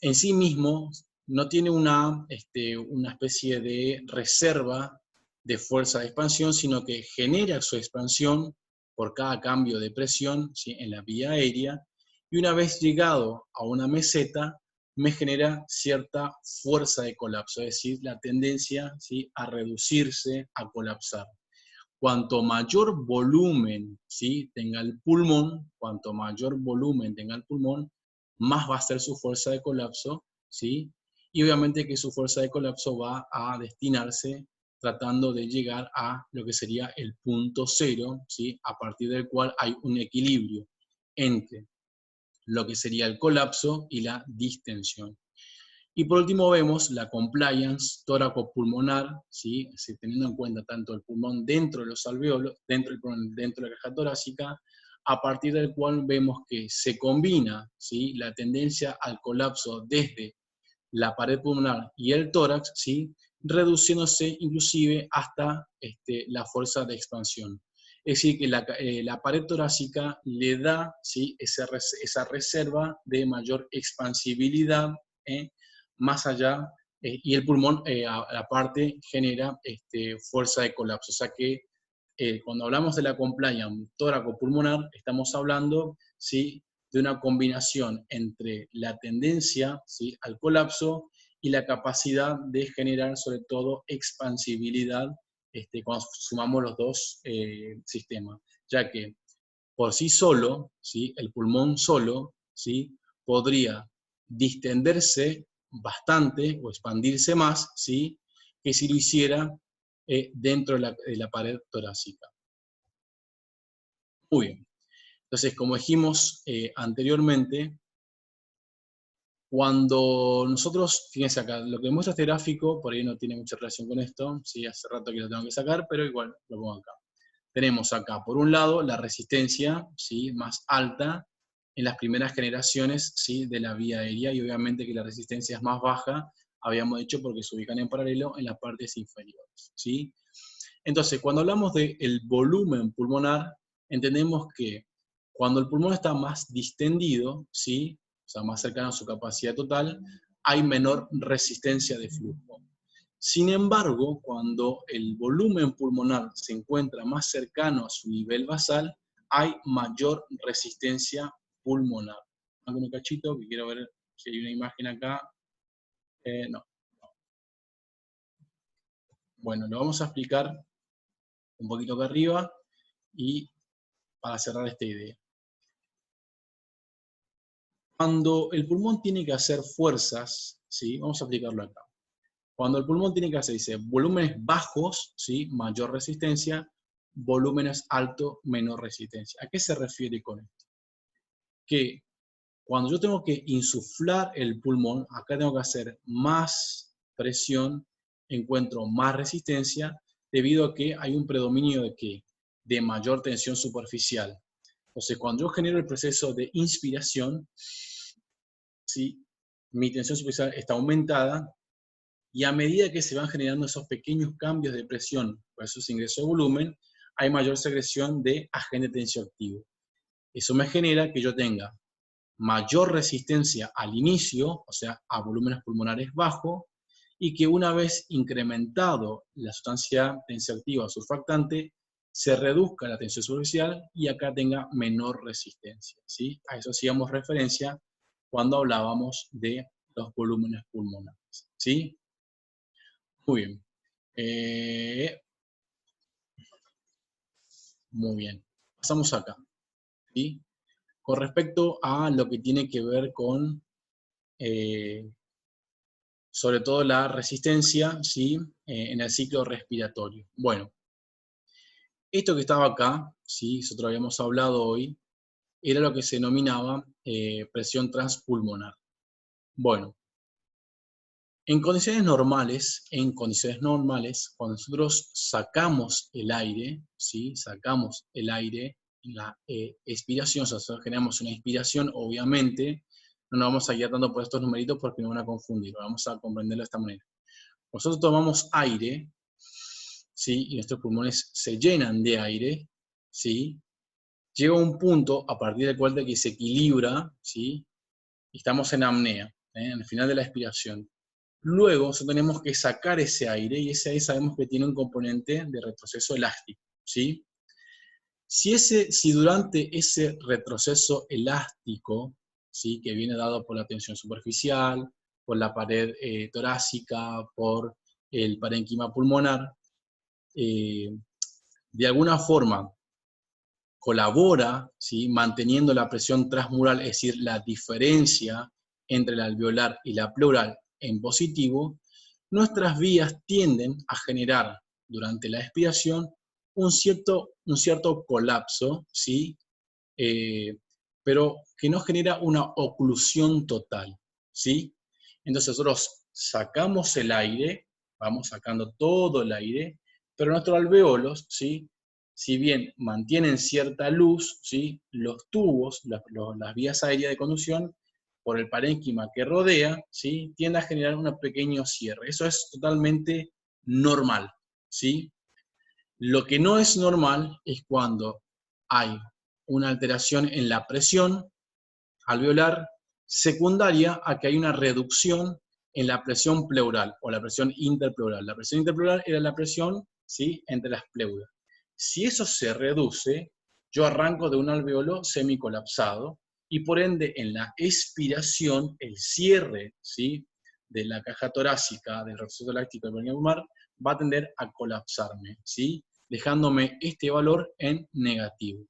en sí mismo no tiene una especie de reserva de fuerza de expansión, sino que genera su expansión por cada cambio de presión, ¿sí?, en la vía aérea, y una vez llegado a una meseta, me genera cierta fuerza de colapso, es decir, la tendencia, ¿sí?, a reducirse, a colapsar. Cuanto mayor volumen, ¿sí?, tenga el pulmón, cuanto mayor volumen tenga el pulmón, más va a ser su fuerza de colapso, ¿sí? Y obviamente que su fuerza de colapso va a destinarse tratando de llegar a lo que sería el punto cero, ¿sí?, a partir del cual hay un equilibrio entre lo que sería el colapso y la distensión. Y por último vemos la compliance tóraco-pulmonar, ¿sí?, teniendo en cuenta tanto el pulmón dentro de los alveolos, dentro de la caja torácica, a partir del cual vemos que se combina, ¿sí?, la tendencia al colapso desde la pared pulmonar y el tórax, ¿sí?, reduciéndose inclusive hasta la fuerza de expansión. Es decir, que la pared torácica le da, ¿sí?, esa reserva de mayor expansibilidad, más allá, y el pulmón aparte genera fuerza de colapso. O sea que cuando hablamos de la compliance tóraco-pulmonar, estamos hablando, ¿sí?, de una combinación entre la tendencia, ¿sí?, al colapso y la capacidad de generar sobre todo expansibilidad cuando sumamos los dos sistemas, ya que por sí solo, ¿sí?, el pulmón solo, ¿sí?, podría distenderse bastante o expandirse más, ¿sí?, que si lo hiciera dentro de la pared torácica. Muy bien. Entonces, como dijimos anteriormente, cuando nosotros, fíjense acá, lo que muestra este gráfico, por ahí no tiene mucha relación con esto, ¿sí?, hace rato que lo tengo que sacar, pero igual lo pongo acá. Tenemos acá, por un lado, la resistencia, ¿sí?, más alta en las primeras generaciones, ¿sí?, de la vía aérea, y obviamente que la resistencia es más baja, habíamos dicho, porque se ubican en paralelo en las partes inferiores, ¿sí? Entonces, cuando hablamos del volumen pulmonar, entendemos que cuando el pulmón está más distendido, ¿sí?, o sea, más cercano a su capacidad total, hay menor resistencia de flujo. Sin embargo, cuando el volumen pulmonar se encuentra más cercano a su nivel basal, hay mayor resistencia pulmonar. Hago un cachito que quiero ver si hay una imagen acá. No. Bueno, lo vamos a explicar un poquito acá arriba y para cerrar esta idea. Cuando el pulmón tiene que hacer fuerzas, ¿sí?, vamos a aplicarlo acá. Cuando el pulmón tiene que hacer, dice, volúmenes bajos, ¿sí?, mayor resistencia, volúmenes altos, menor resistencia. ¿A qué se refiere con esto? Que cuando yo tengo que insuflar el pulmón, acá tengo que hacer más presión, encuentro más resistencia, debido a que hay un predominio de ¿qué? De mayor tensión superficial. Entonces, cuando yo genero el proceso de inspiración, ¿sí?, mi tensión superficial está aumentada, y a medida que se van generando esos pequeños cambios de presión por esos ingresos de volumen, hay mayor secreción de agente tensioactivo. Eso me genera que yo tenga mayor resistencia al inicio, o sea, a volúmenes pulmonares bajos, y que una vez incrementado la sustancia tensioactiva surfactante, se reduzca la tensión superficial y acá tenga menor resistencia, ¿sí? A eso hacíamos referencia cuando hablábamos de los volúmenes pulmonares, ¿sí? Muy bien. Muy bien. Pasamos acá, ¿sí? Con respecto a lo que tiene que ver con, sobre todo la resistencia, ¿sí? En el ciclo respiratorio. Bueno, esto que estaba acá, ¿sí? Nosotros habíamos hablado hoy, era lo que se denominaba presión transpulmonar. Bueno, en condiciones normales, cuando nosotros sacamos el aire, ¿sí? Sacamos el aire, la expiración, o sea, nosotros generamos una inspiración, obviamente, no nos vamos a guiar tanto por estos numeritos porque nos van a confundir, vamos a comprenderlo de esta manera. Nosotros tomamos aire, ¿sí? Y nuestros pulmones se llenan de aire, ¿sí? Llega un punto a partir del cual de que se equilibra, ¿sí? Y estamos en apnea, en el final de la expiración. Luego tenemos que sacar ese aire, y ese aire sabemos que tiene un componente de retroceso elástico, ¿sí? Si durante ese retroceso elástico, ¿sí? Que viene dado por la tensión superficial, por la pared torácica, por el parénquima pulmonar, de alguna forma colabora, ¿sí? Manteniendo la presión transmural, es decir, la diferencia entre la alveolar y la pleural en positivo, nuestras vías tienden a generar durante la expiración un cierto colapso, ¿sí? Pero que no genera una oclusión total, ¿sí? Entonces nosotros sacamos el aire, vamos sacando todo el aire, pero nuestros alveolos, ¿sí? Si bien mantienen cierta luz, ¿sí? Los tubos, las vías aéreas de conducción, por el parénquima que rodea, ¿sí? Tiende a generar un pequeño cierre. Eso es totalmente normal, ¿sí? Lo que no es normal es cuando hay una alteración en la presión alveolar secundaria a que hay una reducción en la presión pleural o la presión interpleural. La presión interpleural era la presión, ¿sí? Entre las pleuras. Si eso se reduce, yo arranco de un alveolo semicolapsado y por ende en la expiración, el cierre, ¿sí? De la caja torácica, del retroceso láctico del pulmar, va a tender a colapsarme, ¿sí? Dejándome este valor en negativo.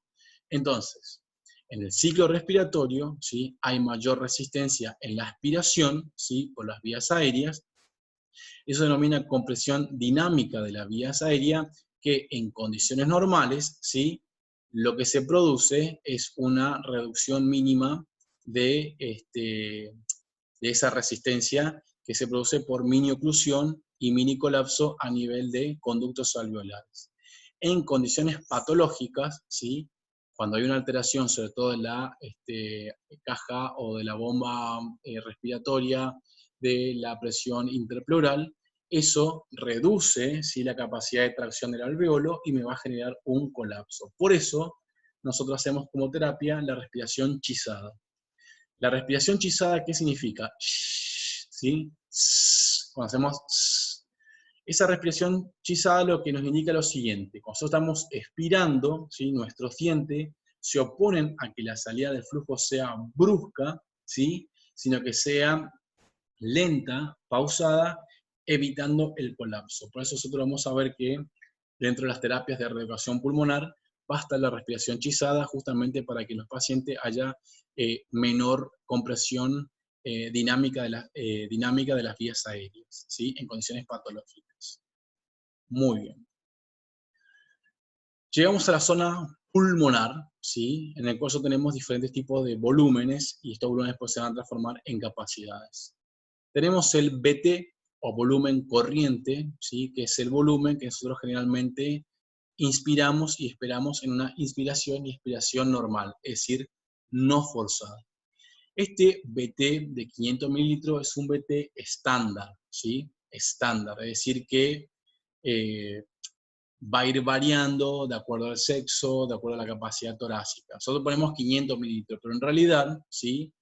Entonces, en el ciclo respiratorio, ¿sí? Hay mayor resistencia en la aspiración, ¿sí? Por las vías aéreas. Eso se denomina compresión dinámica de las vías aéreas, que en condiciones normales, ¿sí? Lo que se produce es una reducción mínima de esa resistencia que se produce por mini oclusión y mini colapso a nivel de conductos alveolares. En condiciones patológicas, ¿sí? Cuando hay una alteración, sobre todo de la caja o de la bomba respiratoria, de la presión interpleural, eso reduce, ¿sí? La capacidad de tracción del alveolo y me va a generar un colapso. Por eso, nosotros hacemos como terapia la respiración chisada. La respiración chisada, ¿qué significa? ¿Sí? Cuando hacemos esa respiración chisada lo que nos indica lo siguiente: cuando nosotros estamos expirando, ¿sí? Nuestros dientes se oponen a que la salida del flujo sea brusca, ¿sí? Sino que sea lenta, pausada, evitando el colapso. Por eso nosotros vamos a ver que dentro de las terapias de reeducación pulmonar basta la respiración chisada justamente para que en los pacientes haya menor compresión dinámica de las vías aéreas, ¿sí? En condiciones patológicas. Muy bien. Llegamos a la zona pulmonar, ¿sí? En el cual tenemos diferentes tipos de volúmenes y estos volúmenes pues, se van a transformar en capacidades. Tenemos el BT o volumen corriente, ¿sí? Que es el volumen que nosotros generalmente inspiramos y esperamos en una inspiración y expiración normal, es decir, no forzada. Este BT de 500 mililitros es un BT estándar, ¿sí? Estándar, es decir que va a ir variando de acuerdo al sexo, de acuerdo a la capacidad torácica. Nosotros ponemos 500 mililitros, pero en realidad, ¿sí?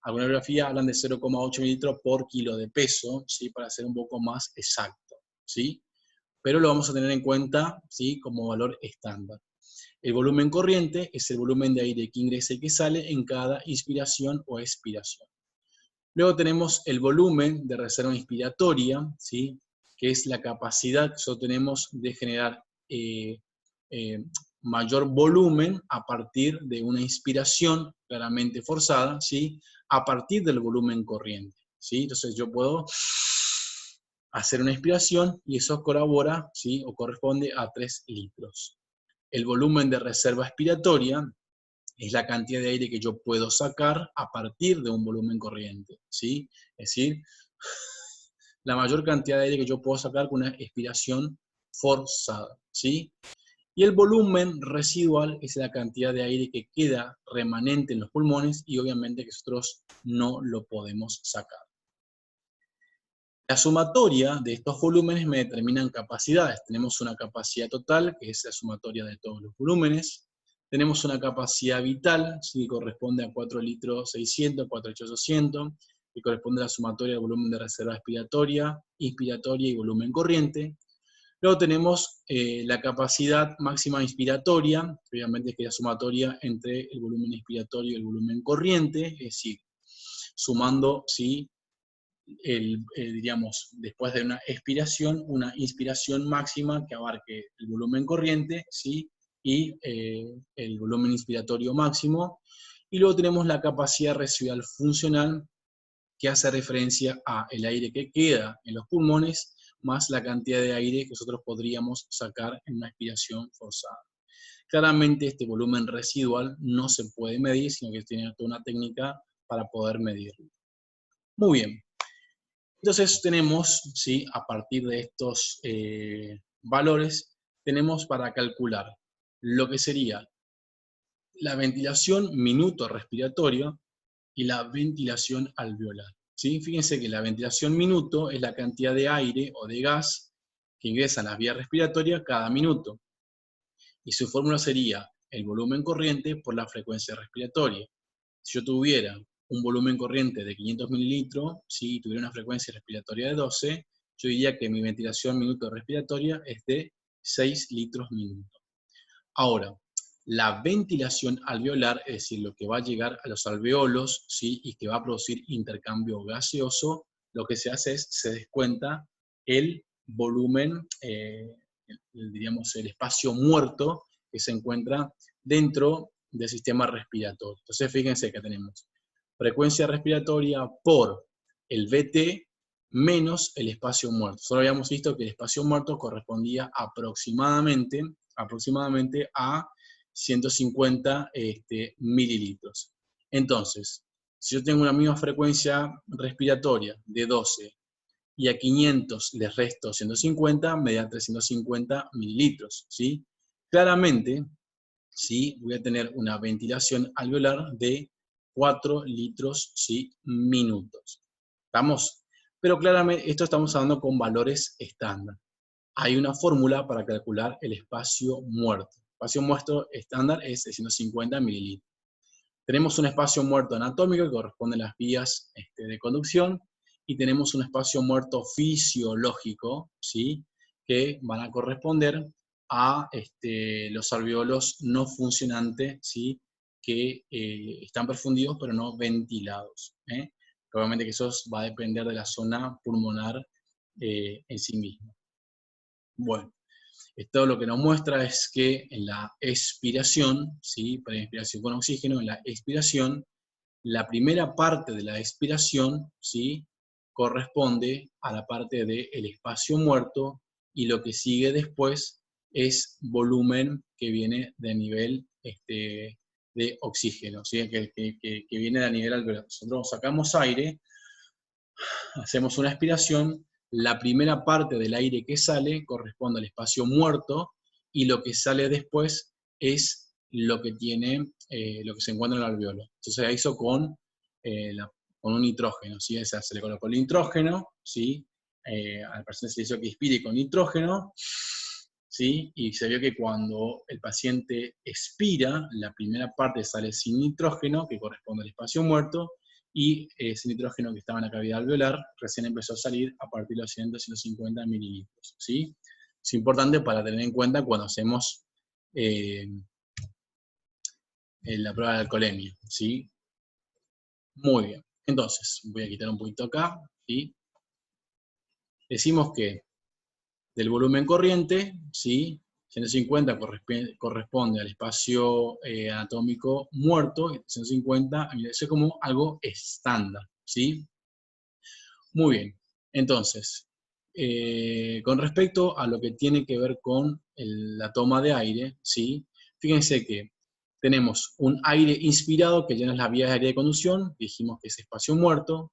Alguna bibliografía hablan de 0,8 mililitros por kilo de peso, ¿sí? Para ser un poco más exacto, ¿sí? Pero lo vamos a tener en cuenta, ¿sí? Como valor estándar. El volumen corriente es el volumen de aire que ingresa y que sale en cada inspiración o expiración. Luego tenemos el volumen de reserva inspiratoria, ¿sí? Que es la capacidad que nosotros tenemos de generar mayor volumen a partir de una inspiración claramente forzada, ¿sí? A partir del volumen corriente, ¿sí? Entonces yo puedo hacer una inspiración y eso colabora, ¿sí? O corresponde a 3 litros. El volumen de reserva expiratoria es la cantidad de aire que yo puedo sacar a partir de un volumen corriente, ¿sí? Es decir, la mayor cantidad de aire que yo puedo sacar con una expiración forzada, ¿sí? Y el volumen residual es la cantidad de aire que queda remanente en los pulmones y obviamente que nosotros no lo podemos sacar. La sumatoria de estos volúmenes me determinan capacidades. Tenemos una capacidad total, que es la sumatoria de todos los volúmenes. Tenemos una capacidad vital, que corresponde a 4 litros 600, 4 litros 800, que corresponde a la sumatoria del volumen de reserva expiratoria, inspiratoria y volumen corriente. Luego tenemos la capacidad máxima inspiratoria, que obviamente es que es la sumatoria entre el volumen inspiratorio y el volumen corriente, es decir, sumando, ¿sí? Diríamos, después de una expiración, una inspiración máxima que abarque el volumen corriente, ¿sí? Y el volumen inspiratorio máximo. Y luego tenemos la capacidad residual funcional, que hace referencia a el aire que queda en los pulmones, más la cantidad de aire que nosotros podríamos sacar en una expiración forzada. Claramente este volumen residual no se puede medir, sino que tiene toda una técnica para poder medirlo. Muy bien. Entonces tenemos, ¿sí? A partir de estos valores, tenemos para calcular lo que sería la ventilación minuto respiratorio y la ventilación alveolar, ¿sí? Fíjense que la ventilación minuto es la cantidad de aire o de gas que ingresa a las vías respiratorias cada minuto. Y su fórmula sería el volumen corriente por la frecuencia respiratoria. Si yo tuviera un volumen corriente de 500 mililitros, si tuviera una frecuencia respiratoria de 12, yo diría que mi ventilación minuto respiratoria es de 6 litros minuto. Ahora, la ventilación alveolar, es decir, lo que va a llegar a los alveolos, ¿sí? Y que va a producir intercambio gaseoso, lo que se hace es, se descuenta el volumen, diríamos, el espacio muerto que se encuentra dentro del sistema respiratorio. Entonces, fíjense que tenemos frecuencia respiratoria por el VT menos el espacio muerto. Solo habíamos visto que el espacio muerto correspondía aproximadamente a 150 mililitros. Entonces, si yo tengo una misma frecuencia respiratoria de 12 y a 500 les resto 150, me da 350 mililitros, ¿sí? Claramente, ¿sí? Voy a tener una ventilación alveolar de 4 litros, ¿sí? Minutos. ¿Estamos? Pero claramente, esto estamos hablando con valores estándar. Hay una fórmula para calcular el espacio muerto. El espacio muerto estándar es de 150 mililitros. Tenemos un espacio muerto anatómico que corresponde a las vías de conducción y tenemos un espacio muerto fisiológico, ¿sí? Que van a corresponder a los alveolos no funcionantes, ¿sí? Que están perfundidos pero no ventilados. Obviamente que eso va a depender de la zona pulmonar en sí misma. Bueno, esto lo que nos muestra es que en la expiración, ¿sí? Para inspiración con oxígeno, en la expiración, la primera parte de la expiración, ¿sí? Corresponde a la parte del espacio muerto y lo que sigue después es volumen que viene de nivel de oxígeno, ¿sí? que viene de nivel alveolar. Nosotros sacamos aire, hacemos una expiración, la primera parte del aire que sale corresponde al espacio muerto y lo que sale después es lo que tiene, lo que se encuentra en el alveolo. Entonces se hizo con un nitrógeno, ¿sí? O sea, se le colocó el nitrógeno, ¿sí? A la persona se le hizo que inspire con nitrógeno, ¿sí? ¿sí? Y se vio que cuando el paciente expira, la primera parte sale sin nitrógeno, que corresponde al espacio muerto, y ese nitrógeno que estaba en la cavidad alveolar recién empezó a salir a partir de los 150 mililitros, ¿sí? Es importante para tener en cuenta cuando hacemos la prueba de alcoholemia, ¿sí? Muy bien. Entonces, voy a quitar un poquito acá, ¿sí? Decimos que del volumen corriente, ¿sí? 150 corresponde al espacio anatómico muerto, 150 es como algo estándar, ¿sí? Muy bien. Entonces, con respecto a lo que tiene que ver con la toma de aire, ¿sí? Fíjense que tenemos un aire inspirado que llena las vías de aire de conducción, dijimos que es espacio muerto,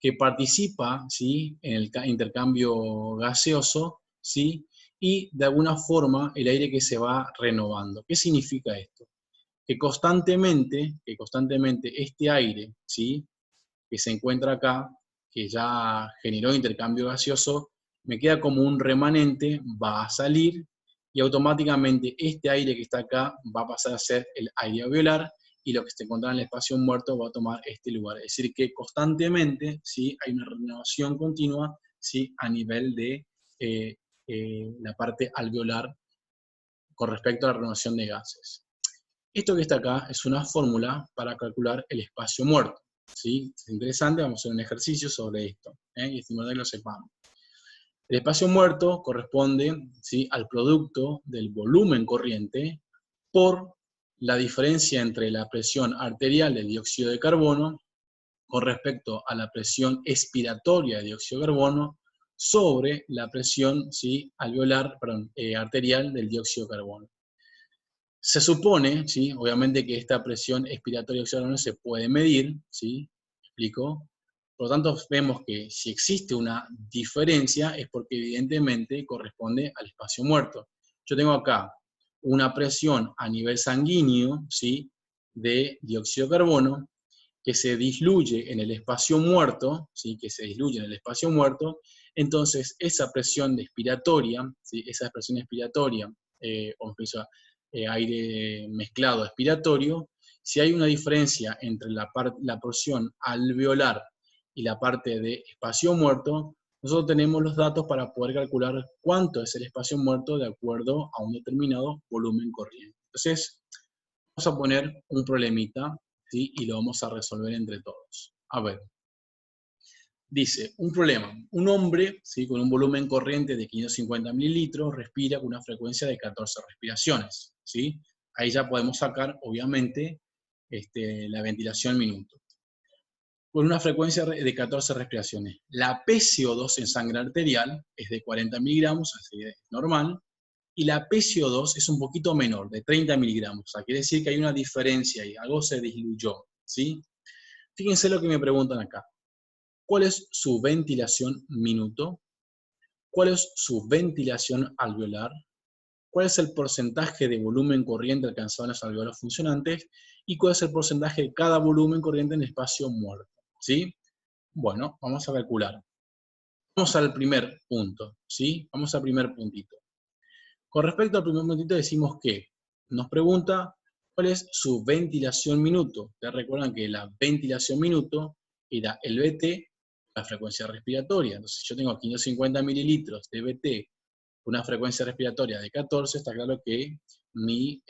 que participa, ¿sí?, en el intercambio gaseoso, ¿sí?, y de alguna forma el aire que se va renovando. ¿Qué significa esto? Que constantemente este aire, ¿sí?, que se encuentra acá, que ya generó intercambio gaseoso, me queda como un remanente, va a salir, y automáticamente este aire que está acá va a pasar a ser el aire alveolar, y lo que se encuentra en el espacio muerto va a tomar este lugar. Es decir, que constantemente, ¿sí?, hay una renovación continua, ¿sí?, a nivel de la parte alveolar con respecto a la renovación de gases. Esto que está acá es una fórmula para calcular el espacio muerto, ¿sí? Es interesante, vamos a hacer un ejercicio sobre esto, y es importante que lo sepamos. El espacio muerto corresponde, ¿sí?, al producto del volumen corriente por la diferencia entre la presión arterial de dióxido de carbono con respecto a la presión expiratoria de dióxido de carbono sobre la presión, ¿sí?, arterial del dióxido de carbono. Se supone, ¿sí?, obviamente que esta presión expiratoria de dióxido de carbono se puede medir, ¿sí? ¿Explico? Por lo tanto, vemos que si existe una diferencia es porque evidentemente corresponde al espacio muerto. Yo tengo acá una presión a nivel sanguíneo, ¿sí?, de dióxido de carbono, que se diluye en el espacio muerto, ¿sí?, que se diluye en el espacio muerto, entonces esa presión expiratoria, ¿sí?, esa presión expiratoria, aire mezclado expiratorio, si hay una diferencia entre la porción alveolar y la parte de espacio muerto, nosotros tenemos los datos para poder calcular cuánto es el espacio muerto de acuerdo a un determinado volumen corriente. Entonces, vamos a poner un problemita, ¿sí?, y lo vamos a resolver entre todos. A ver, dice, un problema. Un hombre, ¿sí?, con un volumen corriente de 550 mililitros respira con una frecuencia de 14 respiraciones, ¿sí? Ahí ya podemos sacar, obviamente, la ventilación minuto. Con una frecuencia de 14 respiraciones. La PCO2 en sangre arterial es de 40 miligramos, así es normal, y la PCO2 es un poquito menor, de 30 miligramos. O sea, quiere decir que hay una diferencia ahí, algo se diluyó, ¿sí? Fíjense lo que me preguntan acá. ¿Cuál es su ventilación minuto? ¿Cuál es su ventilación alveolar? ¿Cuál es el porcentaje de volumen corriente alcanzado en los alveolos funcionantes? ¿Y cuál es el porcentaje de cada volumen corriente en espacio muerto? ¿Sí? Bueno, vamos a calcular. Vamos al primer punto, ¿sí? Vamos al primer puntito. Con respecto al primer puntito decimos que nos pregunta cuál es su ventilación minuto. Ustedes recuerdan que la ventilación minuto era el BT, la frecuencia respiratoria. Entonces yo tengo 550 mililitros de BT, una frecuencia respiratoria de 14, está claro que mi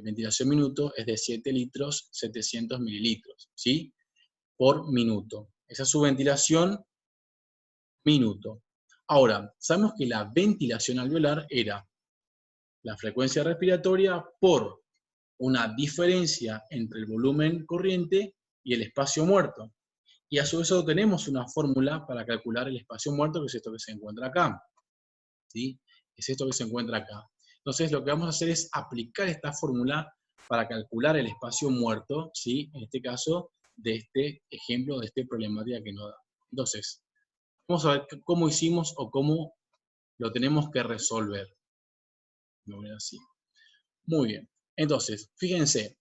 ventilación minuto es de 7 litros 700 mililitros, ¿sí?, por minuto. Esa es su ventilación minuto. Ahora, sabemos que la ventilación alveolar era la frecuencia respiratoria por una diferencia entre el volumen corriente y el espacio muerto. Y a su vez tenemos una fórmula para calcular el espacio muerto, que es esto que se encuentra acá, ¿sí? Es esto que se encuentra acá. Entonces lo que vamos a hacer es aplicar esta fórmula para calcular el espacio muerto, ¿sí?, en este caso, de este ejemplo, de esta problemática que nos da. Entonces, vamos a ver cómo hicimos o cómo lo tenemos que resolver. Lo voy a así. Muy bien. Entonces, fíjense,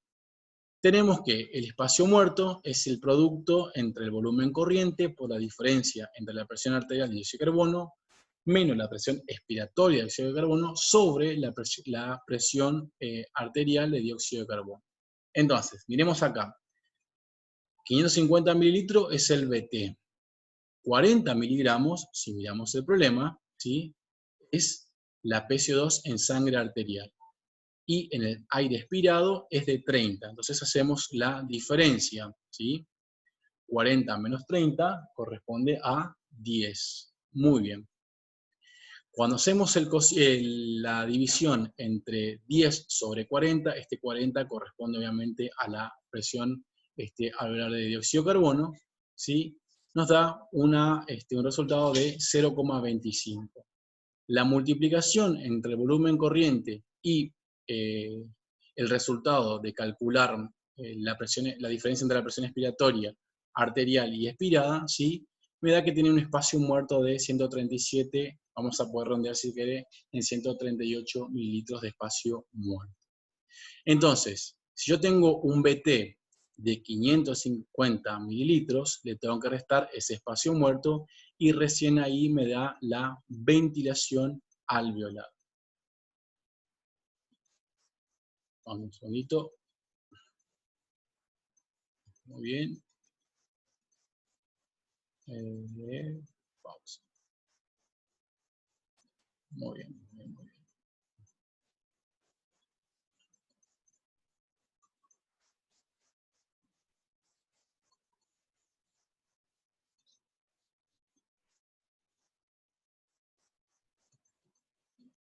tenemos que el espacio muerto es el producto entre el volumen corriente por la diferencia entre la presión arterial y el dióxido de carbono menos la presión expiratoria de dióxido de carbono sobre la presión arterial de dióxido de carbono. Entonces, miremos acá. 550 mililitros es el BT. 40 miligramos, si miramos el problema, ¿sí?, es la PCO2 en sangre arterial. Y en el aire expirado es de 30. Entonces hacemos la diferencia, ¿sí? 40 menos 30 corresponde a 10. Muy bien. Cuando hacemos la división entre 10 sobre 40, este 40 corresponde obviamente a la presión alveolar de dióxido de carbono, ¿sí?, nos da un resultado de 0,25. La multiplicación entre el volumen corriente y el resultado de calcular la diferencia entre la presión expiratoria arterial y expirada, ¿sí?, me da que tiene un espacio muerto de 137, vamos a poder redondear si quiere, en 138 mililitros de espacio muerto. Entonces, si yo tengo un BT de 550 mililitros, le tengo que restar ese espacio muerto y recién ahí me da la ventilación alveolar. Vamos un segundito. Muy bien. Pausa. Muy bien, muy bien, muy bien.